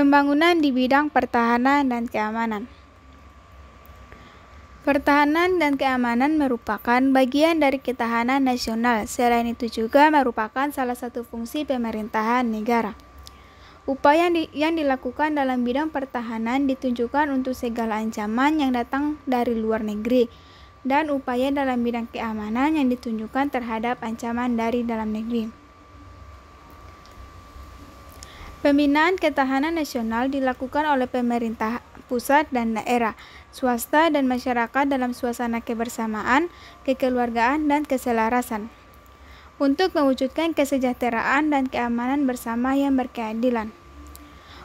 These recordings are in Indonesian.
Pembangunan di bidang pertahanan dan keamanan. Pertahanan dan keamanan merupakan bagian dari ketahanan nasional. Selain itu juga merupakan salah satu fungsi pemerintahan negara. Upaya yang dilakukan dalam bidang pertahanan ditunjukkan untuk segala ancaman yang datang dari luar negeri, dan upaya dalam bidang keamanan yang ditunjukkan terhadap ancaman dari dalam negeri. Pembinaan ketahanan nasional dilakukan oleh pemerintah pusat dan daerah, swasta dan masyarakat dalam suasana kebersamaan, kekeluargaan, dan keselarasan untuk mewujudkan kesejahteraan dan keamanan bersama yang berkeadilan.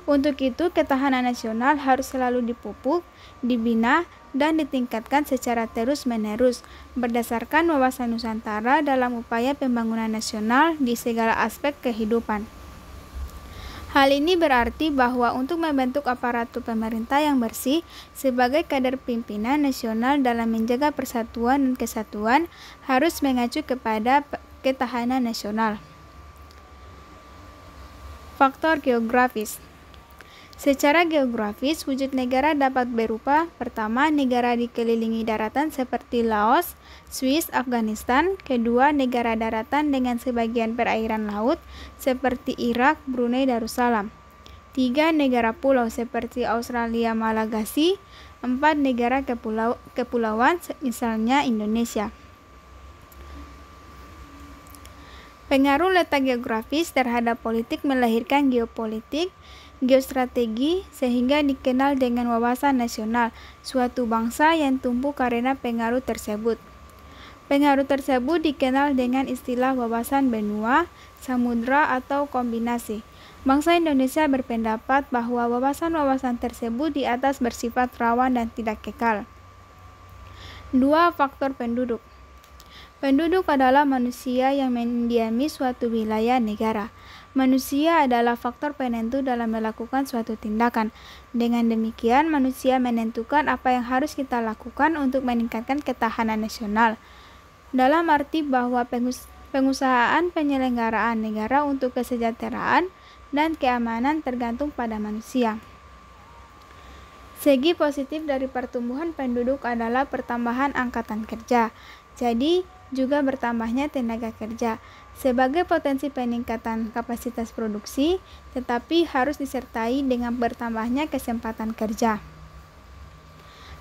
Untuk itu, ketahanan nasional harus selalu dipupuk, dibina, dan ditingkatkan secara terus-menerus berdasarkan wawasan Nusantara dalam upaya pembangunan nasional di segala aspek kehidupan. Hal ini berarti bahwa untuk membentuk aparatur pemerintah yang bersih sebagai kader pimpinan nasional dalam menjaga persatuan dan kesatuan harus mengacu kepada ketahanan nasional. Faktor geografis. Secara geografis, wujud negara dapat berupa: pertama, negara dikelilingi daratan seperti Laos, Swiss, Afghanistan; kedua, negara daratan dengan sebagian perairan laut seperti Irak, Brunei Darussalam; tiga, negara pulau seperti Australia, Malagasy; empat, negara kepulauan misalnya Indonesia. Pengaruh letak geografis terhadap politik melahirkan geopolitik, geostrategi, sehingga dikenal dengan wawasan nasional suatu bangsa yang tumbuh karena pengaruh tersebut. Pengaruh tersebut dikenal dengan istilah wawasan benua, samudra, atau kombinasi. Bangsa Indonesia berpendapat bahwa wawasan-wawasan tersebut di atas bersifat rawan dan tidak kekal. 2. Faktor penduduk. Penduduk adalah manusia yang mendiami suatu wilayah negara. Manusia adalah faktor penentu dalam melakukan suatu tindakan. Dengan demikian, manusia menentukan apa yang harus kita lakukan untuk meningkatkan ketahanan nasional. Dalam arti bahwa pengusahaan penyelenggaraan negara untuk kesejahteraan dan keamanan tergantung pada manusia. Segi positif dari pertumbuhan penduduk adalah pertambahan angkatan kerja. Jadi, juga bertambahnya tenaga kerja sebagai potensi peningkatan kapasitas produksi, tetapi harus disertai dengan bertambahnya kesempatan kerja.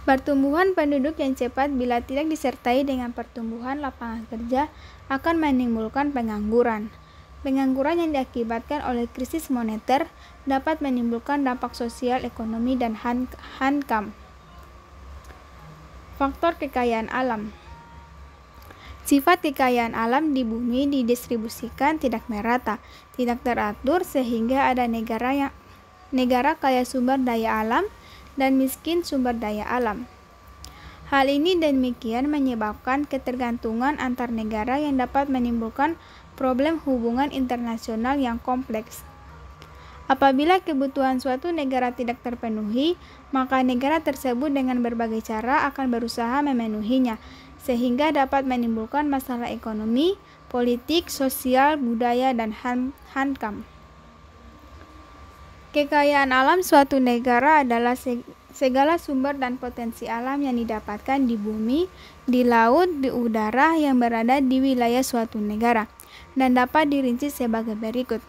Pertumbuhan penduduk yang cepat bila tidak disertai dengan pertumbuhan lapangan kerja akan menimbulkan pengangguran. Pengangguran yang diakibatkan oleh krisis moneter dapat menimbulkan dampak sosial, ekonomi, dan hankam. Faktor kekayaan alam. Sifat kekayaan alam di bumi didistribusikan tidak merata, tidak teratur, sehingga ada negara kaya sumber daya alam dan miskin sumber daya alam. Hal ini demikian menyebabkan ketergantungan antar negara yang dapat menimbulkan problem hubungan internasional yang kompleks. Apabila kebutuhan suatu negara tidak terpenuhi, maka negara tersebut dengan berbagai cara akan berusaha memenuhinya, sehingga dapat menimbulkan masalah ekonomi, politik, sosial, budaya, dan hankam. Kekayaan alam suatu negara adalah segala sumber dan potensi alam yang didapatkan di bumi, di laut, di udara yang berada di wilayah suatu negara, dan dapat dirinci sebagai berikut.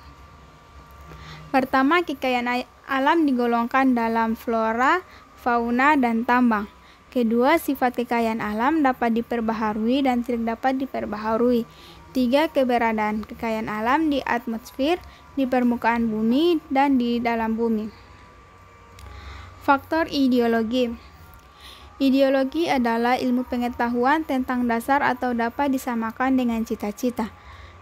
Pertama, kekayaan alam digolongkan dalam flora, fauna, dan tambang. Kedua, sifat kekayaan alam dapat diperbaharui dan tidak dapat diperbaharui. Tiga, keberadaan kekayaan alam di atmosfer, di permukaan bumi, dan di dalam bumi. Faktor ideologi. Ideologi adalah ilmu pengetahuan tentang dasar atau dapat disamakan dengan cita-cita.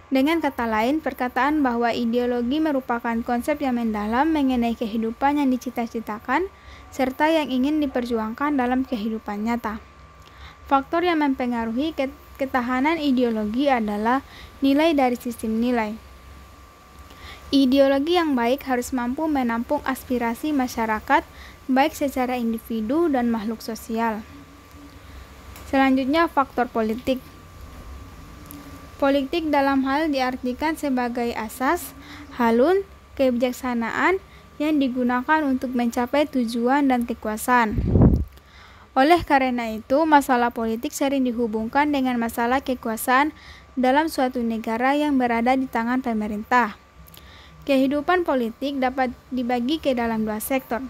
Dengan kata lain, perkataan bahwa ideologi merupakan konsep yang mendalam mengenai kehidupan yang dicita-citakan, serta yang ingin diperjuangkan dalam kehidupan nyata. Faktor yang mempengaruhi ketahanan ideologi adalah nilai dari sistem nilai. Ideologi yang baik harus mampu menampung aspirasi masyarakat, baik secara individu dan makhluk sosial. Selanjutnya, faktor politik. Politik dalam hal diartikan sebagai asas, halun, kebijaksanaan, yang digunakan untuk mencapai tujuan dan kekuasaan. Oleh karena itu, masalah politik sering dihubungkan dengan masalah kekuasaan dalam suatu negara yang berada di tangan pemerintah. Kehidupan politik dapat dibagi ke dalam dua sektor.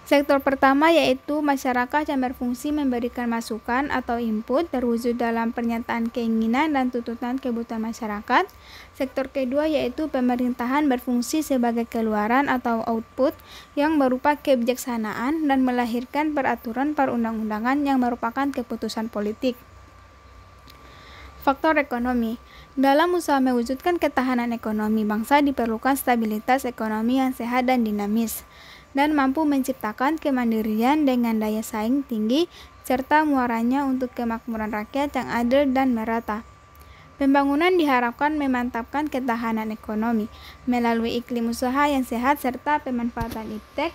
Sektor pertama yaitu masyarakat yang berfungsi memberikan masukan atau input terwujud dalam pernyataan keinginan dan tuntutan kebutuhan masyarakat. Sektor kedua yaitu pemerintahan berfungsi sebagai keluaran atau output yang berupa kebijaksanaan dan melahirkan peraturan perundang-undangan yang merupakan keputusan politik. Faktor ekonomi. Dalam usaha mewujudkan ketahanan ekonomi bangsa diperlukan stabilitas ekonomi yang sehat dan dinamis, dan mampu menciptakan kemandirian dengan daya saing tinggi serta muaranya untuk kemakmuran rakyat yang adil dan merata. Pembangunan diharapkan memantapkan ketahanan ekonomi melalui iklim usaha yang sehat serta pemanfaatan iptek,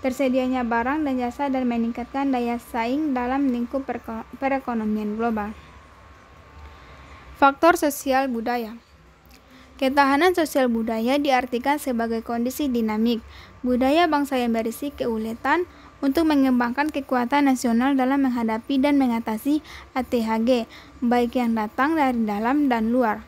tersedianya barang dan jasa dan meningkatkan daya saing dalam lingkup perekonomian global. Faktor sosial budaya. Ketahanan sosial budaya diartikan sebagai kondisi dinamik budaya bangsa yang berisi keuletan untuk mengembangkan kekuatan nasional dalam menghadapi dan mengatasi ATHG, baik yang datang dari dalam dan luar,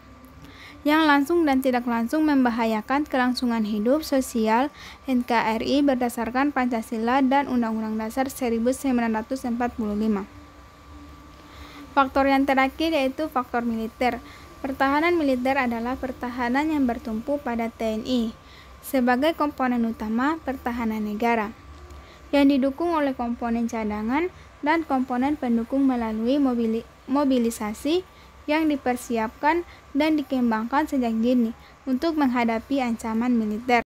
yang langsung dan tidak langsung membahayakan kelangsungan hidup sosial NKRI berdasarkan Pancasila dan Undang-Undang Dasar 1945. Faktor yang terakhir yaitu faktor militer. Pertahanan militer adalah pertahanan yang bertumpu pada TNI sebagai komponen utama pertahanan negara, yang didukung oleh komponen cadangan dan komponen pendukung melalui mobilisasi yang dipersiapkan dan dikembangkan sejak dini untuk menghadapi ancaman militer.